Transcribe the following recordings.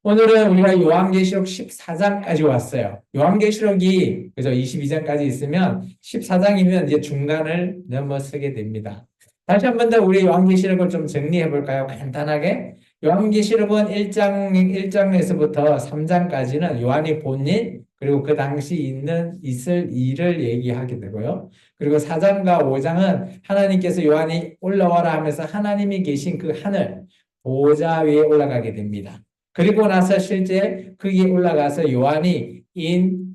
오늘은 우리가 요한계시록 14장까지 왔어요. 요한계시록이 그죠? 22장까지 있으면 14장이면 이제 중간을 넘어서게 됩니다. 다시 한 번 더 우리 요한계시록을 좀 정리해 볼까요? 간단하게. 요한계시록은 1장에서부터 3장까지는 요한이 본 일, 그리고 그 당시 있을 일을 얘기하게 되고요. 그리고 4장과 5장은 하나님께서 요한이 올라와라 하면서 하나님이 계신 그 하늘, 보좌 위에 올라가게 됩니다. 그리고 나서 실제 거기에 올라가서 요한이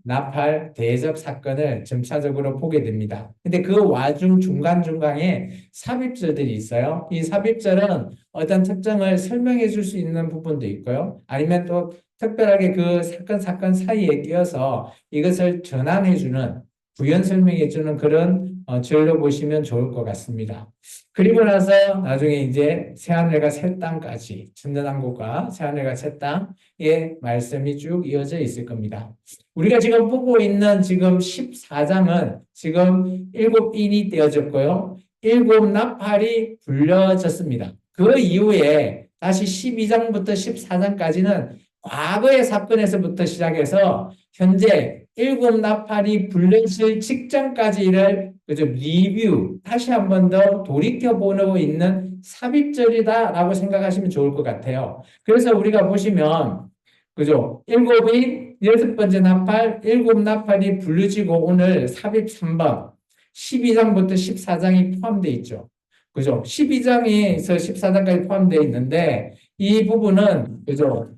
나팔, 대접 사건을 점차적으로 보게 됩니다. 근데 그 와중 중간중간에 삽입절들이 있어요. 이 삽입절은 어떤 특정을 설명해 줄 수 있는 부분도 있고요. 아니면 또 특별하게 그 사건 사이에 끼어서 이것을 전환해 주는, 부연 설명해 주는 그런 절로 보시면 좋을 것 같습니다. 그리고 나서 나중에 이제 새하늘과 새 땅까지, 천년왕국과 새하늘과 새 땅의 말씀이 쭉 이어져 있을 겁니다. 우리가 지금 보고 있는 지금 14장은 지금 7인이 떼어졌고요. 7나팔이 불려졌습니다. 그 이후에 다시 12장부터 14장까지는 과거의 사건에서부터 시작해서 현재 7나팔이 불려질 직전까지를 그죠? 리뷰, 다시 한 번 더 돌이켜보고 있는 삽입절이다라고 생각하시면 좋을 것 같아요. 그래서 우리가 보시면, 그죠? 7인, 6번째 나팔, 7나팔이 불려지고 오늘 삽입 3번, 12장부터 14장이 포함되어 있죠. 그죠? 12장에서 14장까지 포함되어 있는데, 이 부분은, 그죠?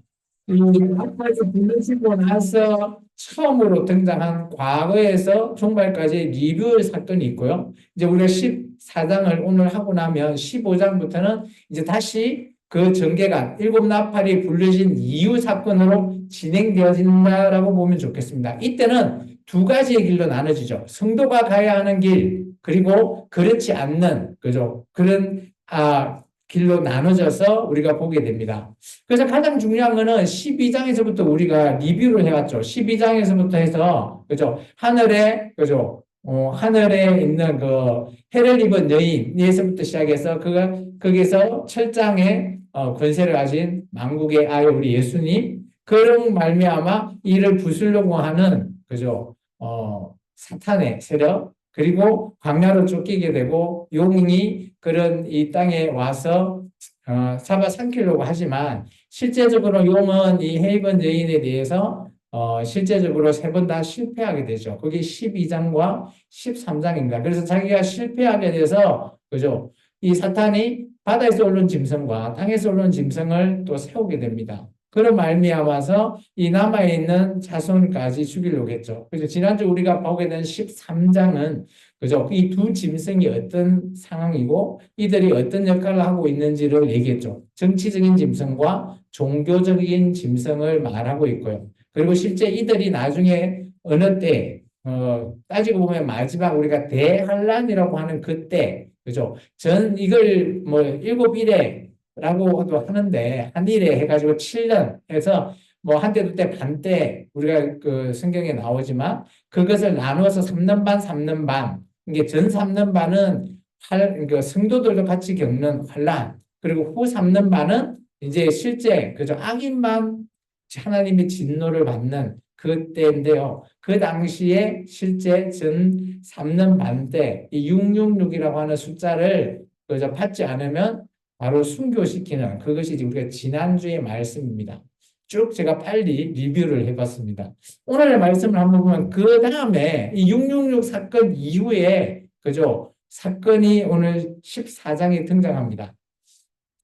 이 나팔이 불려지고 나서 처음으로 등장한 과거에서 종말까지 리뷰 사건이 있고요. 이제 우리가 14장을 오늘 하고 나면 15장부터는 이제 다시 그 전개가 7나팔이 불려진 이후 사건으로 진행되어진다라고 보면 좋겠습니다. 이때는 두 가지의 길로 나눠지죠. 성도가 가야 하는 길, 그리고 그렇지 않는, 그죠? 그런, 길로 나눠져서 우리가 보게 됩니다. 그래서 가장 중요한 거는 12장에서부터 우리가 리뷰를 해왔죠. 12장에서부터 해서, 그죠? 하늘에, 그죠? 하늘에 있는 그 해를 입은 여인에서부터 시작해서 거기서 철장에 권세를 가진 만국의 아이 우리 예수님, 그런 말미암아 이를 부수려고 하는, 그죠? 사탄의 세력, 그리고 광야로 쫓기게 되고 용이 그런 이 땅에 와서 잡아삼키려고 하지만 실제적으로 용은 이 헤이번 여인에 대해서 실제적으로 세 번 다 실패하게 되죠. 그게 12장과 13장입니다. 그래서 자기가 실패하게 돼서 그죠? 이 사탄이 바다에서 오른 짐승과 땅에서 오른 짐승을 또 세우게 됩니다. 그런 말미암아서 이 남아있는 자손까지 죽이려고 했죠. 그래서 지난주 우리가 보게 된 13장은 그죠? 이 두 짐승이 어떤 상황이고 이들이 어떤 역할을 하고 있는지를 얘기했죠. 정치적인 짐승과 종교적인 짐승을 말하고 있고요. 그리고 실제 이들이 나중에 어느 때, 따지고 보면 마지막 우리가 대환란이라고 하는 그때, 그죠? 이걸 뭐 일곱 일에라고도 하는데, 한 일에 해가지고 7년 해서 뭐 한때, 두때, 반때 우리가 그 성경에 나오지만 그것을 나누어서 3년 반, 3년 반. 이게 전 3년 반은 그 성도들도 같이 겪는 환란, 그리고 후 3년 반은 이제 실제 그죠 악인만 하나님의 진노를 받는 그때인데요. 그 당시에 실제 전 3년 반 때 이 666이라고 하는 숫자를 그저 받지 않으면 바로 순교시키는 그것이 우리가 지난주의 말씀입니다. 쭉 제가 빨리 리뷰를 해봤습니다. 오늘의 말씀을 한번 보면 그 다음에 이 666 사건 이후에 그죠 사건이 오늘 14장에 등장합니다.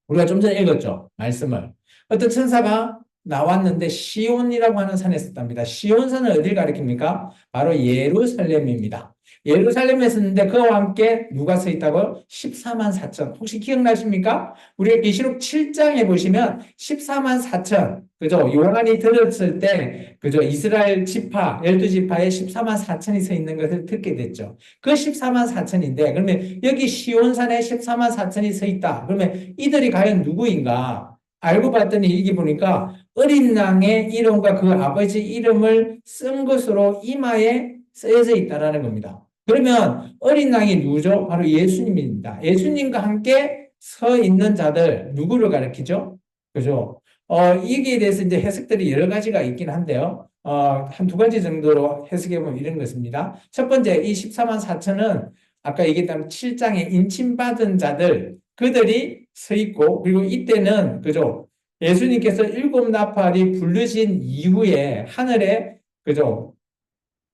우리가 좀 전에 읽었죠 말씀을. 어떤 천사가 나왔는데 시온이라고 하는 산에 있었답니다. 시온산은 어딜 가리킵니까? 바로 예루살렘입니다. 예루살렘에 있었는데 그와 함께 누가 서 있다고요? 14만 4천. 혹시 기억나십니까? 우리가 계시록 7장에 보시면 14만 4천. 그죠? 요한이 들었을 때, 그죠? 이스라엘 지파, 12지파에 14만 4천이 서 있는 것을 듣게 됐죠. 그 14만 4천인데, 그러면 여기 시온산에 14만 4천이 서 있다. 그러면 이들이 과연 누구인가? 알고 봤더니 이게 보니까 어린 양의 이름과 그 아버지 이름을 쓴 것으로 이마에 쓰여져 있다는 겁니다. 그러면 어린 양이 누구죠? 바로 예수님입니다. 예수님과 함께 서 있는 자들 누구를 가리키죠? 그죠? 여기에 대해서 이제 해석들이 여러 가지가 있긴 한데요. 한 두 가지 정도로 해석해 보면 이런 것입니다. 첫 번째, 이 14만 4천은 아까 얘기했던 7장에 인침받은 자들, 그들이 서 있고, 그리고 이때는, 그죠? 예수님께서 일곱 나팔이 부르신 이후에 하늘에, 그죠?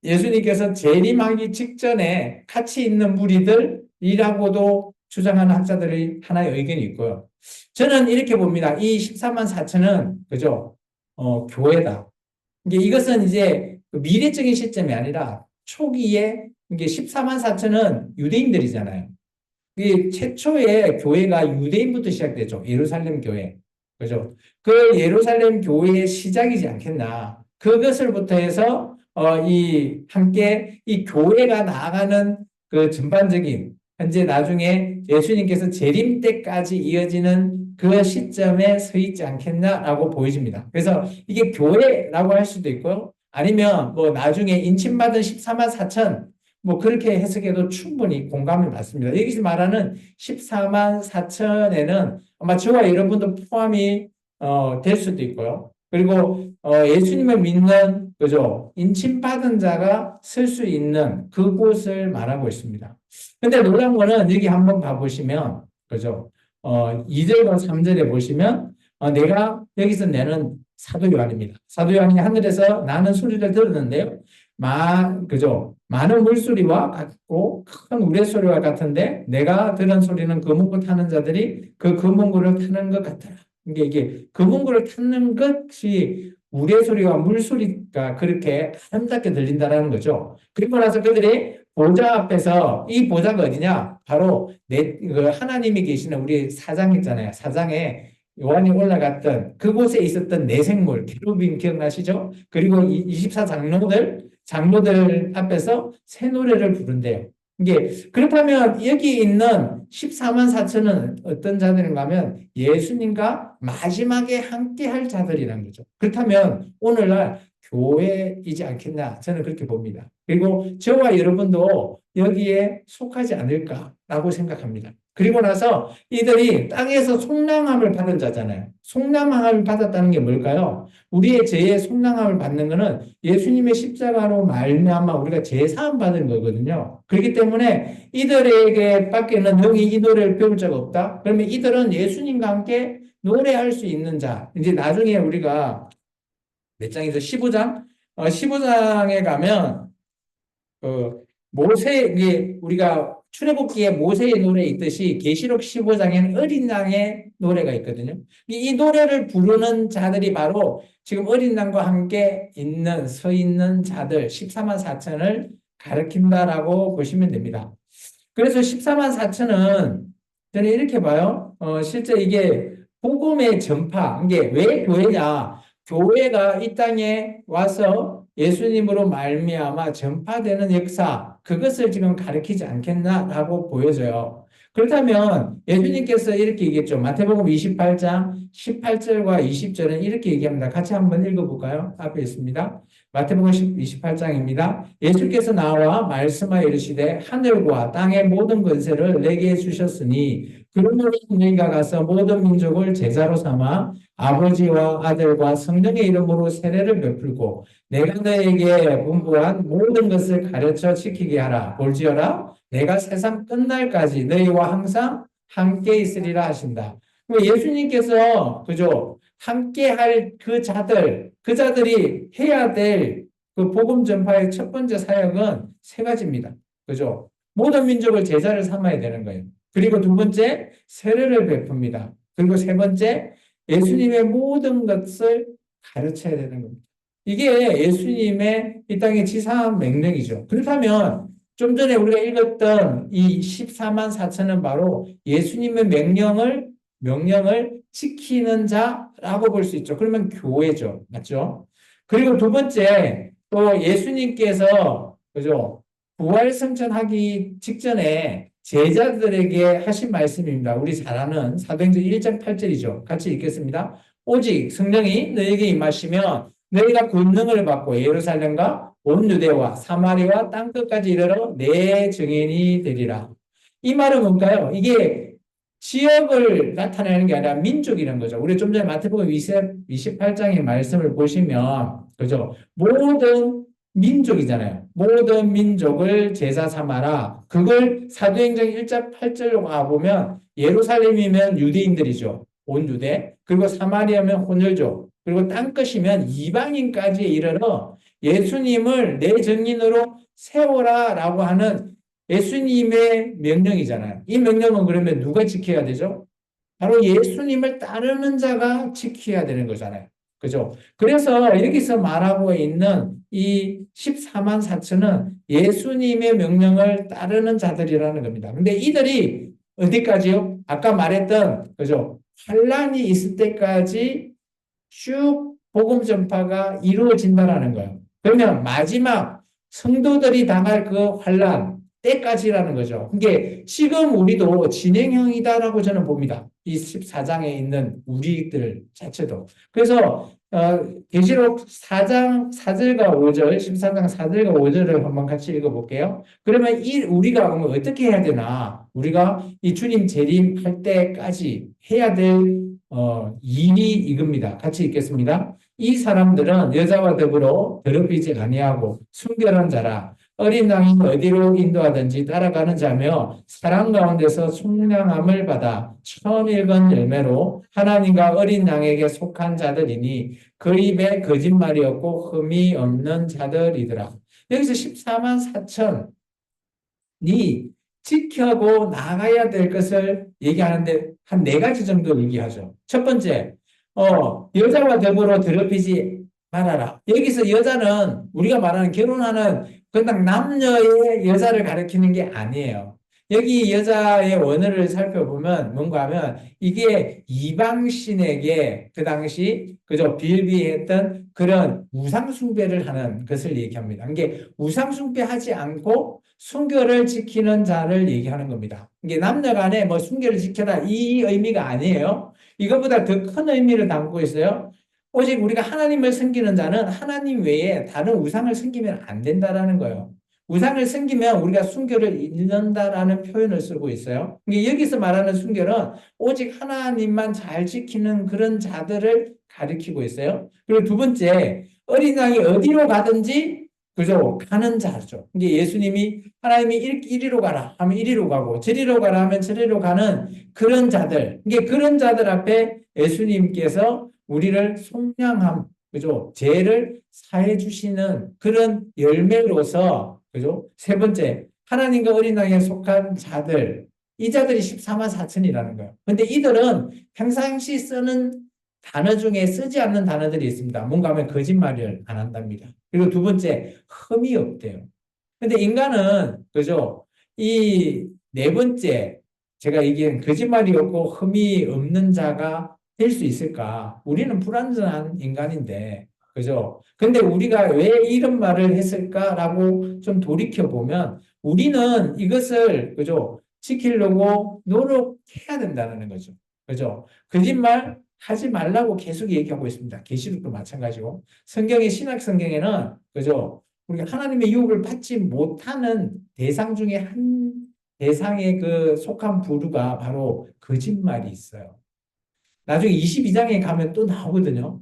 예수님께서 재림하기 직전에 같이 있는 무리들이라고도 주장하는 학자들이 하나의 의견이 있고요. 저는 이렇게 봅니다. 이 14만 4천은, 그죠? 교회다. 이것은 이제 미래적인 시점이 아니라 초기에 이게 14만 4천은 유대인들이잖아요. 이 최초의 교회가 유대인부터 시작되죠. 예루살렘 교회. 그죠? 그 예루살렘 교회의 시작이지 않겠나. 그것을부터 해서, 함께 이 교회가 나아가는 그 전반적인, 현재 나중에 예수님께서 재림 때까지 이어지는 그 시점에 서 있지 않겠나라고 보여집니다. 그래서 이게 교회라고 할 수도 있고요. 아니면 뭐 나중에 인침받은 14만 4천, 뭐 그렇게 해석해도 충분히 공감이 맞습니다. 여기서 말하는 14만 4천에는 아마 저와 여러분도 포함이 될 수도 있고요. 그리고 예수님을 믿는, 그죠, 인침받은 자가 쓸 수 있는 그곳을 말하고 있습니다. 근데 놀라운 거는 여기 한번 가보시면, 그죠, 2절과 3절에 보시면 내가 여기서 내는 사도 요한입니다. 사도 요한이 하늘에서 나는 소리를 들었는데요. 그죠? 많은 물소리와 같고 큰 우레소리와 같은데 내가 들은 소리는 금은구 타는 자들이 그 금은구를 타는 것 같더라. 이게 금은구를 타는 것이 우레소리와 물소리가 그렇게 아름답게 들린다라는 거죠. 그리고 나서 그들이 보좌 앞에서, 이 보좌가 어디냐? 바로 하나님이 계시는 우리 사장 있잖아요. 사장에 요한이 올라갔던 그곳에 있었던 네 생물, 케루빈 기억나시죠? 그리고 24장로들 앞에서 새 노래를 부른대요. 그렇다면 여기 있는 14만 4천은 어떤 자들인가 하면 예수님과 마지막에 함께 할 자들이라는 거죠. 그렇다면 오늘날 교회이지 않겠나 저는 그렇게 봅니다. 그리고 저와 여러분도 여기에 속하지 않을까라고 생각합니다. 그리고 나서 이들이 땅에서 속량함을 받은 자잖아요. 속량함을 받았다는 게 뭘까요? 우리의 죄의 속량함을 받는 것은 예수님의 십자가로 말미암아 우리가 죄 사함 받은 거거든요. 그렇기 때문에 이들에게 밖에는 영이 이 노래를 배울 자가 없다. 그러면 이들은 예수님과 함께 노래할 수 있는 자. 이제 나중에 우리가 몇 장이죠? 15장? 15장에 가면 이게 우리가 출애굽기에 모세의 노래 있듯이 계시록 15장에는 어린 양의 노래가 있거든요. 이 노래를 부르는 자들이 바로 지금 어린 양과 함께 서 있는 자들 14만 4천을 가리킨다라고 보시면 됩니다. 그래서 14만 4천은 저는 이렇게 봐요. 실제 이게 복음의 전파, 이게 왜 교회냐? 교회가 이 땅에 와서 예수님으로 말미암아 전파되는 역사, 그것을 지금 가리키지 않겠나라고 보여져요. 그렇다면 예수님께서 이렇게 얘기했죠. 마태복음 28장 18절과 20절은 이렇게 얘기합니다. 같이 한번 읽어볼까요? 앞에 있습니다. 마태복음 28장입니다. 예수께서 나와 말씀하여 이르시되 하늘과 땅의 모든 권세를 내게 주셨으니 그러므로 너희가 가서 모든 민족을 제자로 삼아 아버지와 아들과 성령의 이름으로 세례를 베풀고 내가 너에게 분부한 모든 것을 가르쳐 지키게 하라. 볼지어라 내가 세상 끝날까지 너희와 항상 함께 있으리라 하신다. 예수님께서 그죠? 함께 할 그 자들이 해야 될 그 복음 전파의 첫 번째 사역은 세 가지입니다. 그죠? 모든 민족을 제자를 삼아야 되는 거예요. 그리고 두 번째, 세례를 베풉니다. 그리고 세 번째, 예수님의 모든 것을 가르쳐야 되는 겁니다. 이게 예수님의 이 땅의 지상 명령이죠. 그렇다면 좀 전에 우리가 읽었던 이 14만 4천은 바로 예수님의 명령을 지키는 자라고 볼 수 있죠. 그러면 교회죠. 맞죠? 그리고 두 번째, 또 예수님께서, 그죠? 부활 승천하기 직전에 제자들에게 하신 말씀입니다. 우리 잘 아는 사도행전 1장 8절이죠. 같이 읽겠습니다. 오직 성령이 너에게 임하시면 너희가 권능을 받고 예루살렘과 온 유대와 사마리아 땅끝까지 이르러 내 증인이 되리라. 이 말은 뭔가요? 이게 지역을 나타내는 게 아니라 민족이라는 거죠. 우리 좀 전에 마태복음 28장의 말씀을 보시면, 그죠? 모든 민족이잖아요. 모든 민족을 제사 삼아라. 그걸 사도행전 1장 8절로 가보면 예루살렘이면 유대인들이죠. 온 유대. 그리고 사마리아면 혼혈족. 그리고 땅끝이면 이방인까지 이르러 예수님을 내 증인으로 세워라라고 하는 예수님의 명령이잖아요. 이 명령은 그러면 누가 지켜야 되죠? 바로 예수님을 따르는 자가 지켜야 되는 거잖아요. 그죠? 그래서 여기서 말하고 있는 이 14만 4천은 예수님의 명령을 따르는 자들이라는 겁니다. 근데 이들이 어디까지요? 아까 말했던, 그죠? 환란이 있을 때까지 쭉 복음 전파가 이루어진다라는 거예요. 그러면 마지막 성도들이 당할 그 환란 때까지라는 거죠. 이게 지금 우리도 진행형이다라고 저는 봅니다. 이 14장에 있는 우리들 자체도. 그래서 계시록 4장 4절과 5절, 14장 4절과 5절을 한번 같이 읽어볼게요. 그러면 우리가 그러면 어떻게 해야 되나? 우리가 이 주님 재림할 때까지 해야 될 일이 이겁니다. 같이 읽겠습니다. 이 사람들은 여자와 더불어 더럽히지 아니하고 순결한 자라. 어린 양이 어디로 인도하든지 따라가는 자며 사랑 가운데서 속량함을 받아 처음 읽은 열매로 하나님과 어린 양에게 속한 자들이니 그 입에 거짓말이 없고 흠이 없는 자들이더라. 여기서 14만 4천이 지켜고 나가야 될 것을 얘기하는데 한 네 가지 정도 얘기하죠. 첫 번째, 여자와 더불어 더럽히지 말아라. 여기서 여자는 우리가 말하는 결혼하는 그냥 남녀의 여자를 가리키는 게 아니에요. 여기 여자의 원어를 살펴보면 뭔가 하면 이게 이방신에게 그 당시 그저 빌비했던 그런 우상숭배를 하는 것을 얘기합니다. 이게 우상숭배하지 않고 순결을 지키는 자를 얘기하는 겁니다. 이게 남녀 간에 뭐 순결을 지켜라 이 의미가 아니에요. 이것보다 더 큰 의미를 담고 있어요. 오직 우리가 하나님을 섬기는 자는 하나님 외에 다른 우상을 섬기면 안 된다라는 거예요. 우상을 섬기면 우리가 순결을 잃는다라는 표현을 쓰고 있어요. 여기서 말하는 순결은 오직 하나님만 잘 지키는 그런 자들을 가리키고 있어요. 그리고 두 번째, 어린 양이 어디로 가든지 그죠? 가는 자죠. 이게 예수님이 하나님이 이리로 가라 하면 이리로 가고 저리로 가라 하면 저리로 가는 그런 자들. 이게 그런 자들 앞에 예수님께서 우리를 속량함, 그죠? 죄를 사해 주시는 그런 열매로서, 그죠? 세 번째, 하나님과 어린 양에 속한 자들, 이 자들이 14만 4천이라는 거예요. 근데 이들은 평상시 쓰는 단어 중에 쓰지 않는 단어들이 있습니다. 뭔가 하면 거짓말을 안 한답니다. 그리고 두 번째, 흠이 없대요. 근데 인간은, 그죠? 이 네 번째, 제가 얘기한 거짓말이 없고 흠이 없는 자가 될 수 있을까? 우리는 불완전한 인간인데, 그죠? 근데 우리가 왜 이런 말을 했을까라고 좀 돌이켜보면, 우리는 이것을, 그죠? 지키려고 노력해야 된다는 거죠. 그죠? 거짓말 하지 말라고 계속 얘기하고 있습니다. 계시록도 마찬가지고. 성경의 신약 성경에는, 그죠? 우리가 하나님의 유혹을 받지 못하는 대상 중에 한 대상의 그 속한 부류가 바로 거짓말이 있어요. 나중에 22장에 가면 또 나오거든요.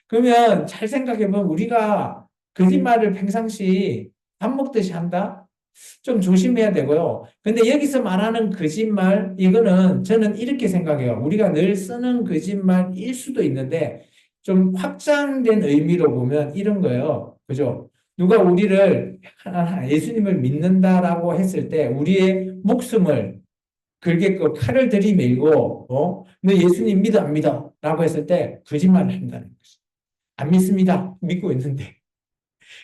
그러면 잘 생각해보면 우리가 거짓말을 평상시 밥 먹듯이 한다? 좀 조심해야 되고요. 근데 여기서 말하는 거짓말, 이거는 저는 이렇게 생각해요. 우리가 늘 쓰는 거짓말일 수도 있는데 좀 확장된 의미로 보면 이런 거예요. 그죠? 누가 우리를 예수님을 믿는다라고 했을 때 우리의 목숨을 그렇게 칼을 들이밀고, 너 예수님 믿어, 안 믿어? 라고 했을 때 거짓말을 한다는 거죠. 안 믿습니다. 믿고 있는데.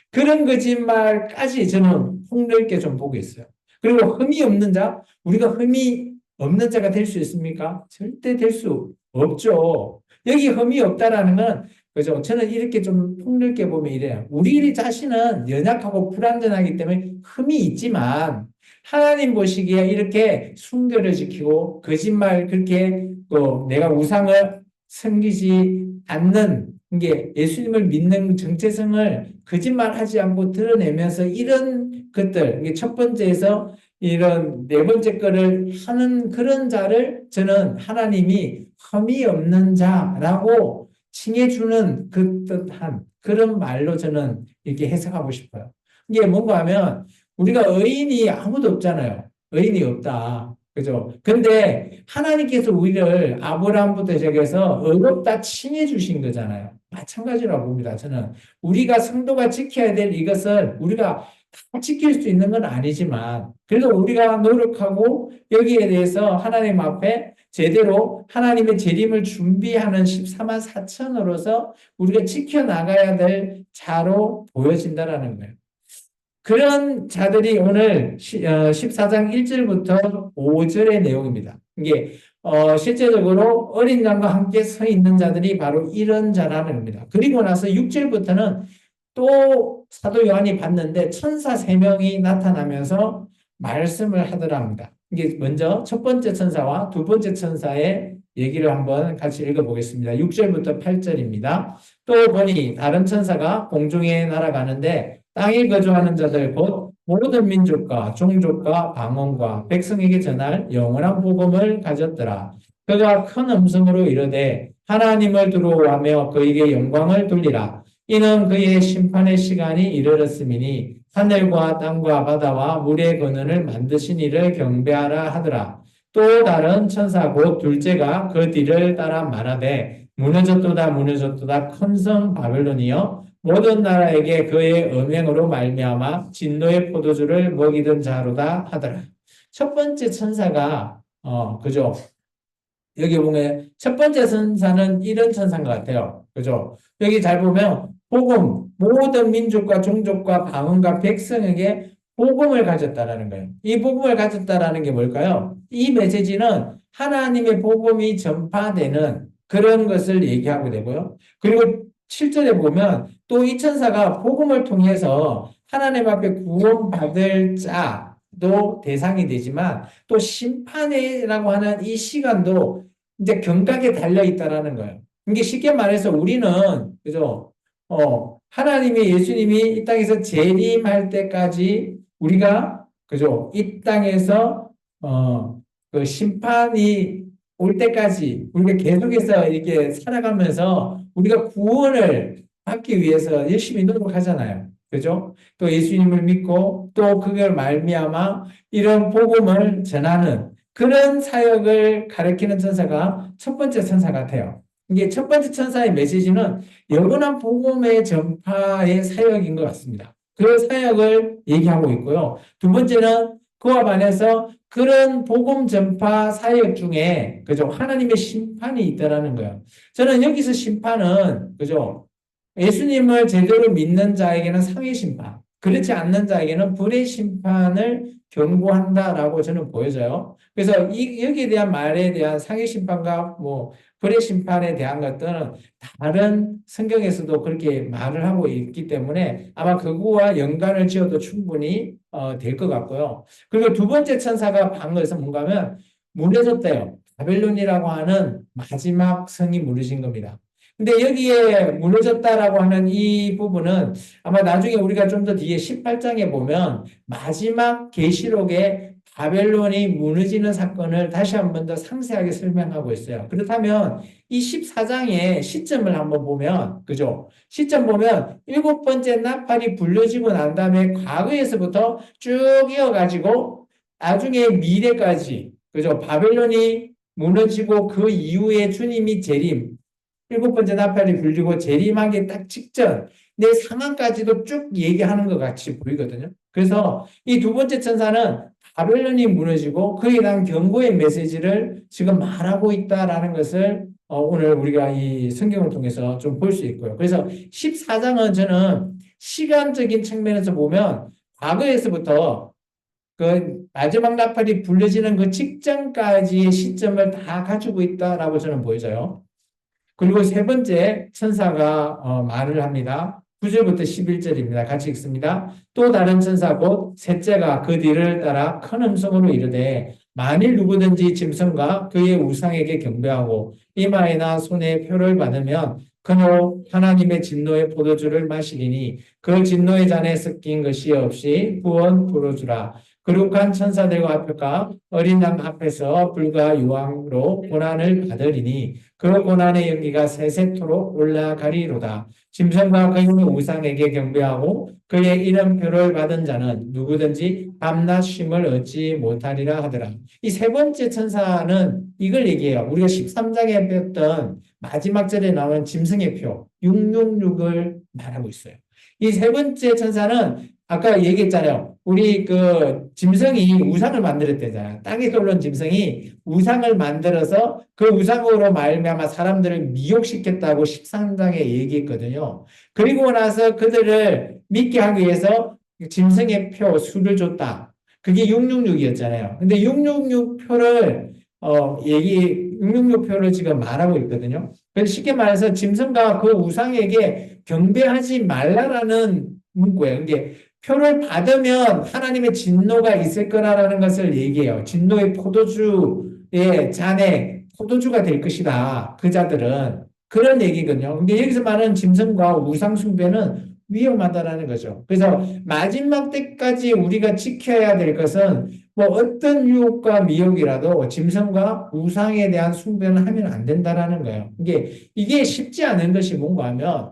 그런 거짓말까지 저는 폭넓게 좀 보고 있어요. 그리고 흠이 없는 자, 우리가 흠이 없는 자가 될 수 있습니까? 절대 될 수 없죠. 여기 흠이 없다라는 건, 그죠? 저는 이렇게 좀 폭넓게 보면 이래요. 우리 자신은 연약하고 불완전하기 때문에 흠이 있지만, 하나님 보시기에 이렇게 순결을 지키고, 거짓말 그렇게, 내가 우상을 섬기지 않는 이게 예수님을 믿는 정체성을 거짓말하지 않고 드러내면서 이런 것들, 이게 첫 번째에서 이런 네 번째 거를 하는 그런 자를 저는 하나님이 흠이 없는 자라고 칭해주는 그 뜻한 그런 말로 저는 이렇게 해석하고 싶어요. 이게 뭔가 하면 우리가 의인이 아무도 없잖아요. 의인이 없다. 그죠? 근데 하나님께서 우리를 아브라함부터 시작해서 의롭다 칭해 주신 거잖아요. 마찬가지라고 봅니다. 저는 우리가 성도가 지켜야 될 이것을 우리가 다 지킬 수 있는 건 아니지만 그래도 우리가 노력하고 여기에 대해서 하나님 앞에 제대로 하나님의 재림을 준비하는 14만 4천으로서 우리가 지켜나가야 될 자로 보여진다라는 거예요. 그런 자들이 오늘 14장 1절부터 5절의 내용입니다. 이게 실제적으로 어린 양과 함께 서 있는 자들이 바로 이런 자라는 겁니다. 그리고 나서 6절부터는 또 사도 요한이 봤는데 천사 3명이 나타나면서 말씀을 하더랍니다. 이게 먼저 첫 번째 천사와 두 번째 천사의 얘기를 한번 같이 읽어보겠습니다. 6절부터 8절입니다. 또 보니 다른 천사가 공중에 날아가는데 땅에 거주하는 자들 곧 모든 민족과 종족과 방언과 백성에게 전할 영원한 복음을 가졌더라. 그가 큰 음성으로 이르되 하나님을 두려워하며 그에게 영광을 돌리라. 이는 그의 심판의 시간이 이르렀음이니 하늘과 땅과 바다와 물의 근원을 만드신 이를 경배하라 하더라. 또 다른 천사 곧 둘째가 그 뒤를 따라 말하되 무너졌도다 무너졌도다 큰 성 바벨론이여 모든 나라에게 그의 음행으로 말미암아 진노의 포도주를 먹이던 자로다 하더라. 첫 번째 천사가 그죠? 여기 보면 첫 번째 천사는 이런 천사인 것 같아요. 그죠? 여기 잘 보면 복음, 모든 민족과 종족과 방언과 백성에게 복음을 가졌다라는 거예요. 이 복음을 가졌다라는 게 뭘까요? 이 메시지는 하나님의 복음이 전파되는 그런 것을 얘기하고 되고요. 그리고 7절에 보면 또 이 천사가 복음을 통해서 하나님 앞에 구원받을 자도 대상이 되지만 또 심판이라고 하는 이 시간도 이제 경각에 달려 있다라는 거예요. 이게 쉽게 말해서 우리는 그죠? 하나님이 예수님이 이 땅에서 재림할 때까지 우리가 그죠? 이 땅에서 그 심판이 올 때까지 우리가 계속해서 이렇게 살아가면서 우리가 구원을 받기 위해서 열심히 노력하잖아요. 그죠? 또 예수님을 믿고 또 그걸 말미암아 이런 복음을 전하는 그런 사역을 가리키는 천사가 첫 번째 천사 같아요. 이게 첫 번째 천사의 메시지는 영원한 복음의 전파의 사역인 것 같습니다. 그 사역을 얘기하고 있고요. 두 번째는 그와 반해서 그런 복음 전파 사역 중에 그죠? 하나님의 심판이 있다라는 거예요. 저는 여기서 심판은 그죠? 예수님을 제대로 믿는 자에게는 상해 심판, 그렇지 않는 자에게는 불의 심판을 경고한다라고 저는 보여져요. 그래서 여기에 대한 말에 대한 상해 심판과 뭐 불의 심판에 대한 것들은 다른 성경에서도 그렇게 말을 하고 있기 때문에 아마 그거와 연관을 지어도 충분히 될 것 같고요. 그리고 두 번째 천사가 한 것은 뭔가 하면 무너졌대요. 바벨론이라고 하는 마지막 성이 무너진 겁니다. 근데 여기에 무너졌다라고 하는 이 부분은 아마 나중에 우리가 좀 더 뒤에 18장에 보면 마지막 계시록에 바벨론이 무너지는 사건을 다시 한 번 더 상세하게 설명하고 있어요. 그렇다면 이 14장의 시점을 한번 보면, 그죠? 시점 보면 일곱 번째 나팔이 불려지고 난 다음에 과거에서부터 쭉 이어가지고 나중에 미래까지, 그죠? 바벨론이 무너지고 그 이후에 주님이 재림, 일곱 번째 나팔이 불리고 재림하기 딱 직전 내 상황까지도 쭉 얘기하는 것 같이 보이거든요. 그래서 이 두 번째 천사는 바벨론이 무너지고 그에 대한 경고의 메시지를 지금 말하고 있다라는 것을 오늘 우리가 이 성경을 통해서 좀 볼 수 있고요. 그래서 14장은 저는 시간적인 측면에서 보면 과거에서부터 그 마지막 나팔이 불려지는 그 직전까지의 시점을 다 가지고 있다라고 저는 보여져요. 그리고 세 번째 천사가 말을 합니다. 9절부터 11절입니다. 같이 읽습니다. 또 다른 천사 곧 셋째가 그 뒤를 따라 큰 음성으로 이르되 만일 누구든지 짐승과 그의 우상에게 경배하고 이마에나 손에 표를 받으면 그노 하나님의 진노의 포도주를 마시리니 그 진노의 잔에 섞인 것이 없이 부은 포도주라. 거룩한 천사들과 앞에가 어린 양 앞에서 불과 유황으로 고난을 받으리니 그 고난의 연기가 세세토록 올라가리로다. 짐승과 그의 우상에게 경배하고 그의 이름표를 받은 자는 누구든지 밤낮 쉼을 얻지 못하리라 하더라. 이 세 번째 천사는 이걸 얘기해요. 우리가 13장에 배웠던 마지막 절에 나오는 짐승의 표 666을 말하고 있어요. 이 세 번째 천사는 아까 얘기했잖아요. 우리 그 짐승이 우상을 만들었대잖아요. 땅에서 올라온 짐승이 우상을 만들어서 그 우상으로 말미암아 사람들을 미혹시켰다고 13장에 얘기했거든요. 그리고 나서 그들을 믿게 하기 위해서 짐승의 표 수를 줬다. 그게 666이었잖아요. 근데 666표를 666표를 지금 말하고 있거든요. 그래서 쉽게 말해서 짐승과 그 우상에게 경배하지 말라라는 문구예요. 이게 표를 받으면 하나님의 진노가 있을 거라는 것을 얘기해요. 진노의 포도주의 잔에 포도주가 될 것이다. 그 자들은. 그런 얘기거든요. 근데 여기서 말하는 짐승과 우상 숭배는 위험하다라는 거죠. 그래서 마지막 때까지 우리가 지켜야 될 것은 뭐 어떤 유혹과 미혹이라도 짐승과 우상에 대한 숭배는 하면 안 된다라는 거예요. 이게 쉽지 않은 것이 뭔가 하면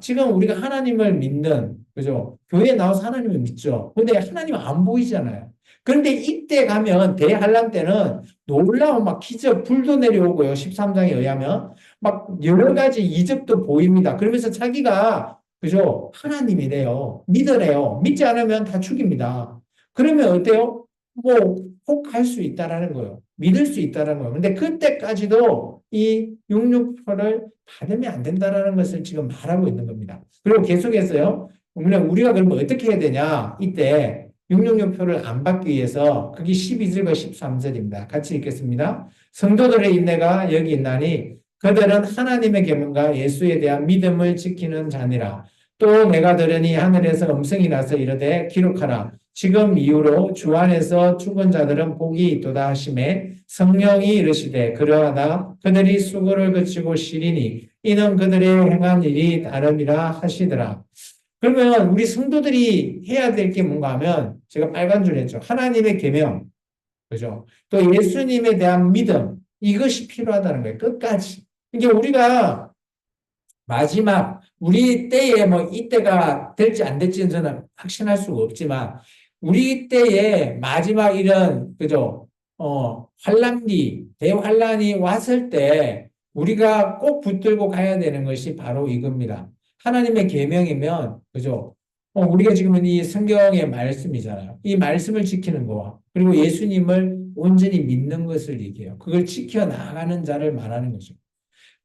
지금 우리가 하나님을 믿는, 그죠? 교회에 나와서 하나님을 믿죠. 근데 하나님은 안 보이잖아요. 그런데 이때 가면 대환란 때는 놀라운 막 기적, 불도 내려오고요. 13장에 의하면 막 여러 가지 이적도 보입니다. 그러면서 자기가 그죠? 하나님이래요. 믿으래요. 믿지 않으면 다 죽입니다. 그러면 어때요? 뭐, 혹 할 수 있다라는 거예요. 믿을 수 있다라는 거예요. 근데 그때까지도 이 668을 받으면 안 된다라는 것을 지금 말하고 있는 겁니다. 그리고 계속해서요. 우리가 그러면 어떻게 해야 되냐? 이때 666표를 안 받기 위해서 그게 12절과 13절입니다. 같이 읽겠습니다. 성도들의 인내가 여기 있나니 그들은 하나님의 계명과 예수에 대한 믿음을 지키는 자니라. 또 내가 들으니 하늘에서 음성이 나서 이르되 기록하라. 지금 이후로 주 안에서 죽은 자들은 복이 있도다 하심에 성령이 이르시되 그러하다 그들이 수고를 그치고 쉬리니 이는 그들의 행한 일이 다름이라 하시더라. 그러면 우리 성도들이 해야 될 게 뭔가 하면 제가 빨간 줄 했죠. 하나님의 계명, 그죠? 또 예수님에 대한 믿음 이것이 필요하다는 거예요. 끝까지. 이게 우리가 마지막 우리 때에 뭐 이때가 될지 안 될지는 저는 확신할 수가 없지만 우리 때에 마지막 이런 그죠? 환란기 대환란이 왔을 때 우리가 꼭 붙들고 가야 되는 것이 바로 이겁니다. 하나님의 계명이면 그죠? 우리가 지금은 이 성경의 말씀이잖아요. 이 말씀을 지키는 거와 그리고 예수님을 온전히 믿는 것을 얘기해요. 그걸 지켜 나가는 자를 말하는 거죠.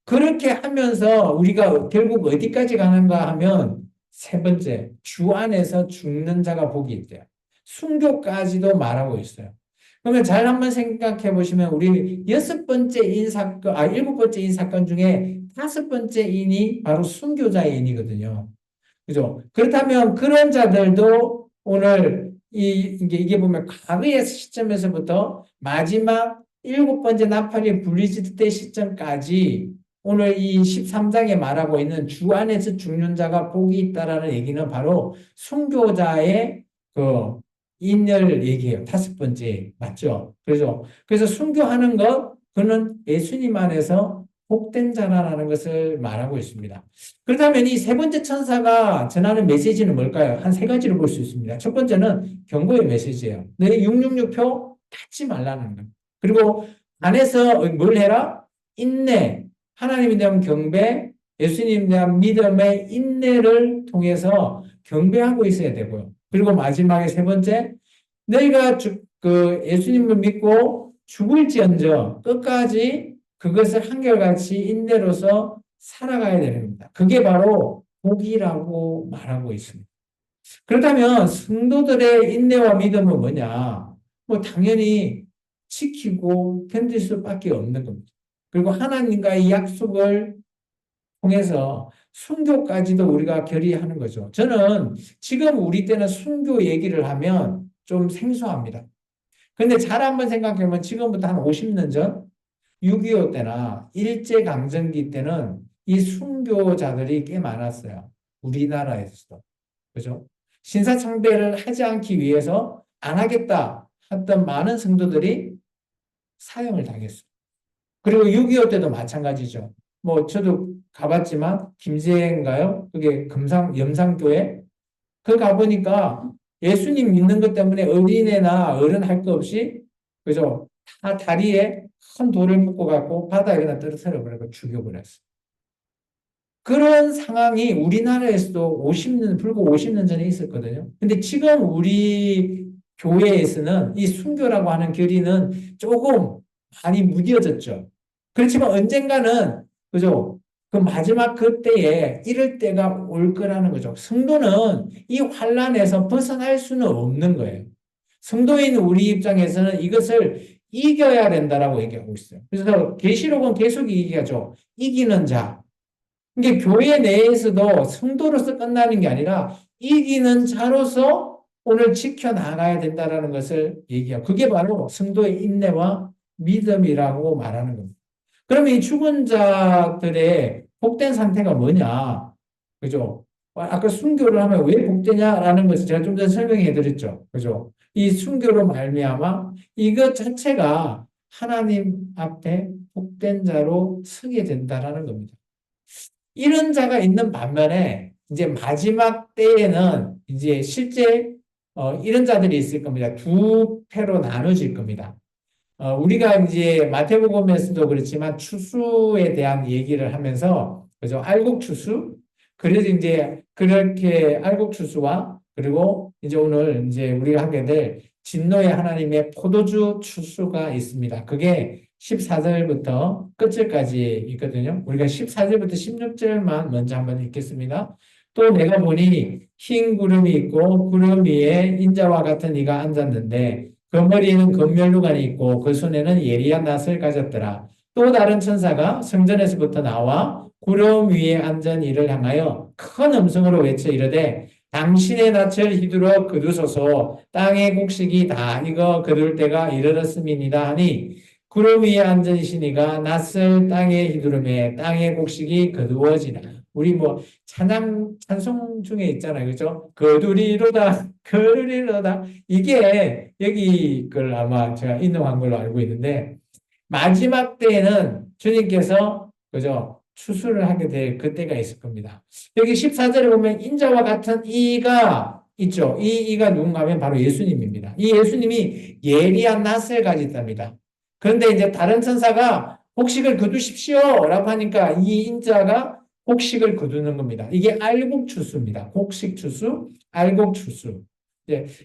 그렇게 하면서 우리가 결국 어디까지 가는가 하면 세 번째, 주 안에서 죽는 자가 복이 있대요. 순교까지도 말하고 있어요. 그러면 잘 한번 생각해 보시면 우리 일곱 번째 인 사건 중에 다섯 번째 인이 바로 순교자의 인이거든요. 그죠? 그렇다면 그런 자들도 오늘 이게 보면 과거의 시점에서부터 마지막 일곱 번째 나팔이 불리질 때 시점까지 오늘 이 13장에 말하고 있는 주 안에서 죽는 자가 복이 있다라는 얘기는 바로 순교자의 그 인을 얘기해요. 다섯 번째. 맞죠? 그래서 순교하는 것, 그는 예수님 안에서 복된 자라는 것을 말하고 있습니다. 그렇다면 이 세 번째 천사가 전하는 메시지는 뭘까요? 한 세 가지를 볼 수 있습니다. 첫 번째는 경고의 메시지예요. 내 666표 받지 말라는 거. 그리고 안에서 뭘 해라? 인내, 하나님에 대한 경배, 예수님에 대한 믿음의 인내를 통해서 경배하고 있어야 되고요. 그리고 마지막에 세 번째, 너희가 예수님을 믿고 죽을지언정 끝까지 그것을 한결같이 인내로서 살아가야 되는 겁니다. 그게 바로 복이라고 말하고 있습니다. 그렇다면 성도들의 인내와 믿음은 뭐냐? 뭐 당연히 지키고 견딜 수밖에 없는 겁니다. 그리고 하나님과의 약속을 통해서 순교까지도 우리가 결의하는 거죠. 저는 지금 우리 때는 순교 얘기를 하면 좀 생소합니다. 근데 잘 한번 생각해보면 지금부터 한 50년 전 6.25 때나 일제강점기 때는 이 순교자들이 꽤 많았어요. 우리나라에서도. 그죠? 신사참배를 하지 않기 위해서 안 하겠다 했던 많은 성도들이 사형을 당했어요. 그리고 6.25 때도 마찬가지죠. 뭐 저도 가봤지만 김제인가요? 그게 염상교회 그 가보니까 예수님 믿는 것 때문에 어린애나 어른 할 거 없이 그죠? 다 다리에 큰 돌을 묶고 갖고 바다에 그냥 떨어뜨려 버리고 죽여버렸어요. 그런 상황이 우리나라에서도 50년, 불과 50년 전에 있었거든요. 근데 지금 우리 교회에서는 이 순교라고 하는 결의는 조금 많이 무뎌졌죠. 그렇지만 언젠가는, 그죠? 그 마지막 그때에 이럴 때가 올 거라는 거죠. 성도는 이 환란에서 벗어날 수는 없는 거예요. 성도인 우리 입장에서는 이것을 이겨야 된다라고 얘기하고 있어요. 그래서 계시록은 계속 얘기하죠. 이기는 자. 이게 교회 내에서도 성도로서 끝나는 게 아니라 이기는 자로서 오늘 지켜나가야 된다는 것을 얘기하고 그게 바로 성도의 인내와 믿음이라고 말하는 겁니다. 그러면 이 죽은 자들의 복된 상태가 뭐냐? 그죠? 아까 순교를 하면 왜 복되냐라는 것을 제가 좀 전에 설명해 드렸죠. 그죠? 이 순교로 말미암아 이것 자체가 하나님 앞에 복된 자로 서게 된다라는 겁니다. 이런 자가 있는 반면에 이제 마지막 때에는 이제 실제 이런 자들이 있을 겁니다. 두 패로 나눠질 겁니다. 우리가 이제 마태복음에서도 그렇지만 추수에 대한 얘기를 하면서 그죠? 알곡추수. 그래서 이제 그렇게 알곡추수와 그리고 이제 오늘 이제 우리가 하게 될 진노의 하나님의 포도주 추수가 있습니다. 그게 14절부터 끝절까지 있거든요. 우리가 14절부터 16절만 먼저 한번 읽겠습니다. 또 내가 보니 흰 구름이 있고 구름 위에 인자와 같은 이가 앉았는데 그 머리에는 금면류관이 있고 그 손에는 예리한 낫을 가졌더라. 또 다른 천사가 성전에서부터 나와 구름 위에 앉은 이를 향하여 큰 음성으로 외쳐 이르되 당신의 낯을 휘두르어 거두소서 땅의 곡식이 다 익어 거둘 때가 이르렀음이니이다 하니 구름 위에 앉으시니가 낯을 땅에 휘두르매 땅의 곡식이 거두어지나. 우리 뭐 찬송 중에 있잖아요. 그죠? 거두리로다 거두리로다 이게 여기 걸 아마 제가 인용한 걸로 알고 있는데 마지막 때에는 주님께서 그죠? 추수를 하게 될 그때가 있을 겁니다. 여기 14절에 보면 인자와 같은 이가 있죠. 이 이가 누군가 하면 바로 예수님입니다. 이 예수님이 예리한 낫을 가졌답니다. 그런데 이제 다른 천사가 곡식을 거두십시오 라고 하니까 이 인자가 곡식을 거두는 겁니다. 이게 알곡추수입니다. 곡식추수, 알곡추수.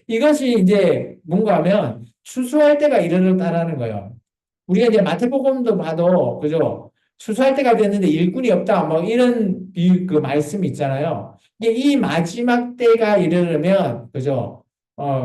이것이 이제 뭔가 하면 추수할 때가 이르렀다라는 거예요. 우리가 이제 마태복음도 봐도 그죠? 추수할 때가 됐는데 일꾼이 없다. 뭐 이런 그 말씀이 있잖아요. 이 마지막 때가 이르려면 그죠?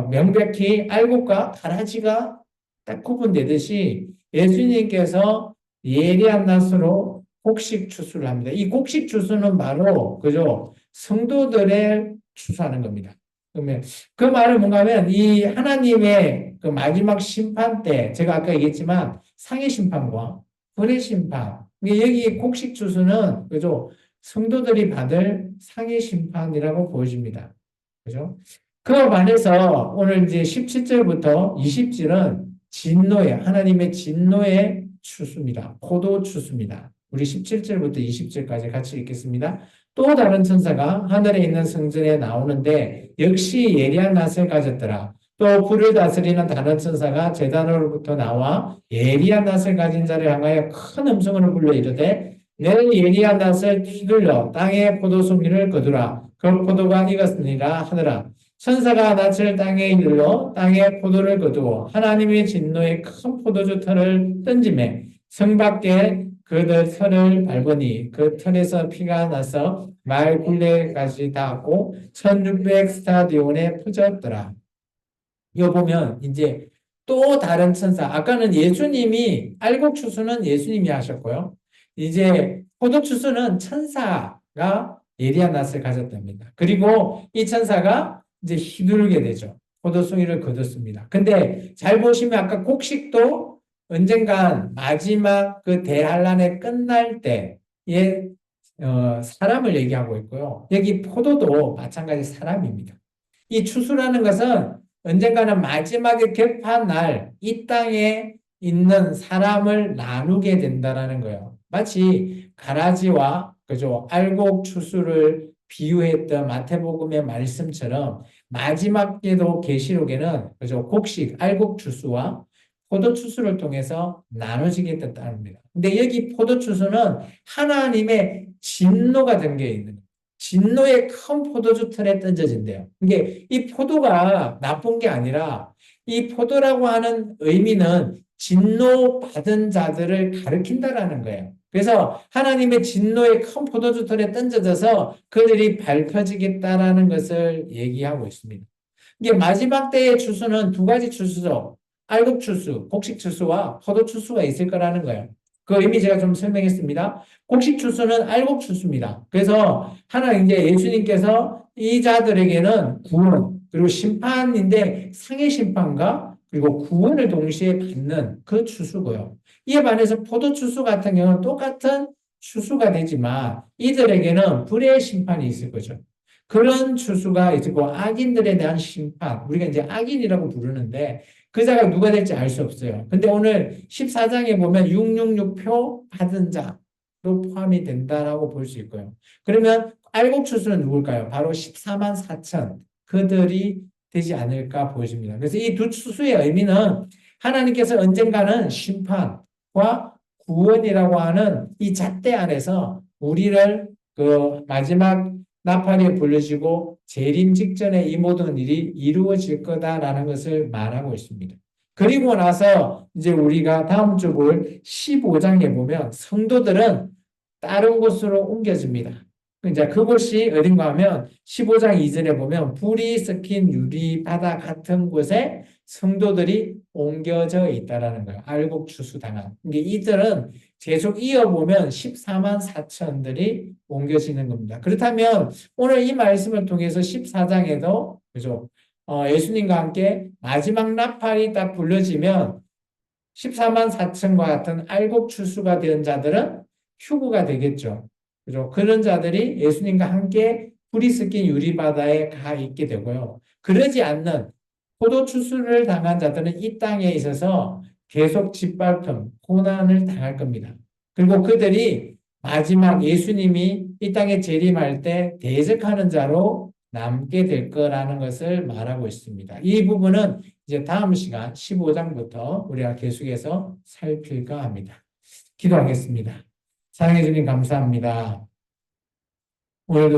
명백히 알곡과 가라지가 딱 구분되듯이 예수님께서 예리한 낫으로 곡식 추수를 합니다. 이 곡식 추수는 바로 그죠? 성도들의 추수하는 겁니다. 그러면 그 말은 뭔가 하면 이 하나님의 그 마지막 심판 때 제가 아까 얘기했지만 상해 심판과 벌의 심판 여기 곡식 추수는 그죠? 성도들이 받을 상해 심판이라고 보여집니다. 그죠? 그와 반해서 오늘 이제 17절부터 20절은 진노의 하나님의 진노의 추수입니다. 포도 추수입니다. 우리 17절부터 20절까지 같이 읽겠습니다. 또 다른 천사가 하늘에 있는 성전에 나오는데 역시 예리한 낫을 가졌더라. 또 불을 다스리는 다른 천사가 제단으로부터 나와 예리한 낫을 가진 자를 향하여 큰 음성으로 불러 이르되 내 예리한 낫을 휘둘러 땅의 포도송이를 거두라. 그 포도가 익었으니라 하더라. 천사가 낯을 땅에 휘둘러 땅의 포도를 거두어 하나님의 진노의 큰 포도주 털을 던지매 성 밖에 그들 털을 밟으니 그 털에서 피가 나서 말 굴레까지 닿았고 1600 스타디온에 퍼졌더라. 이거 보면 이제 또 다른 천사 아까는 예수님이 알곡추수는 예수님이 하셨고요. 이제 포도추수는 천사가 예리한 낫을 가졌답니다. 그리고 이 천사가 이제 휘두르게 되죠. 포도송이를 거뒀습니다. 근데 잘 보시면 아까 곡식도 언젠간 마지막 그 대환란에 끝날 때에 사람을 얘기하고 있고요. 여기 포도도 마찬가지 사람입니다. 이 추수라는 것은 언젠가는 마지막에 격파 날 이 땅에 있는 사람을 나누게 된다라는 거예요. 마치 가라지와 그죠? 알곡 추수를 비유했던 마태복음의 말씀처럼 마지막에도 계시록에는 그죠? 곡식 알곡 추수와 포도 추수를 통해서 나눠지겠다는 겁니다. 근데 여기 포도 추수는 하나님의 진노가 담겨 있는 거예요. 진노의 큰 포도주 틀에 던져진대요. 이게 이 포도가 나쁜 게 아니라 이 포도라고 하는 의미는 진노받은 자들을 가리킨다라는 거예요. 그래서 하나님의 진노의 큰 포도주 틀에 던져져서 그들이 밟혀지겠다라는 것을 얘기하고 있습니다. 이게 마지막 때의 추수는 두 가지 추수죠. 알곡 추수, 곡식 추수와 포도 추수가 있을 거라는 거예요. 그 의미 제가 좀 설명했습니다. 곡식 추수는 알곡 추수입니다. 그래서 하나님 이제 예수님께서 이 자들에게는 구원 그리고 심판인데 상해 심판과 그리고 구원을 동시에 받는 그 추수고요. 이에 반해서 포도 추수 같은 경우는 똑같은 추수가 되지만 이들에게는 불의 심판이 있을 거죠. 그런 추수가 있고 악인들에 대한 심판, 우리가 이제 악인이라고 부르는데 그 자가 누가 될지 알 수 없어요. 근데 오늘 14장에 보면 666표 받은 자로 포함이 된다라고 볼 수 있고요. 그러면 알곡 추수는 누굴까요? 바로 14만 4천 그들이 되지 않을까 보여집니다. 그래서 이 두 추수의 의미는 하나님께서 언젠가는 심판과 구원이라고 하는 이 잣대 안에서 우리를 그 마지막 나팔이 불려지고 재림 직전에 이 모든 일이 이루어질 거다라는 것을 말하고 있습니다. 그리고 나서 이제 우리가 다음 주 볼 15장에 보면 성도들은 다른 곳으로 옮겨집니다. 이제 그곳이 어딘가 하면 15장 2절에 보면 불이 섞인 유리바다 같은 곳에 성도들이 옮겨져 있다라는 거예요. 알곡 추수당한. 이들은 계속 이어보면 14만 4천들이 옮겨지는 겁니다. 그렇다면 오늘 이 말씀을 통해서 14장에도 그죠? 예수님과 함께 마지막 나팔이 딱 불려지면 14만 4천과 같은 알곡 추수가 된 자들은 휴구가 되겠죠. 그죠? 그런 자들이 예수님과 함께 불이 섞인 유리바다에 가 있게 되고요. 그러지 않는 포도 추수를 당한 자들은 이 땅에 있어서 계속 짓밟힘, 고난을 당할 겁니다. 그리고 그들이 마지막 예수님이 이 땅에 재림할 때 대적하는 자로 남게 될 거라는 것을 말하고 있습니다. 이 부분은 이제 다음 시간 15장부터 우리가 계속해서 살필까 합니다. 기도하겠습니다. 사랑해 주님 감사합니다. 오늘도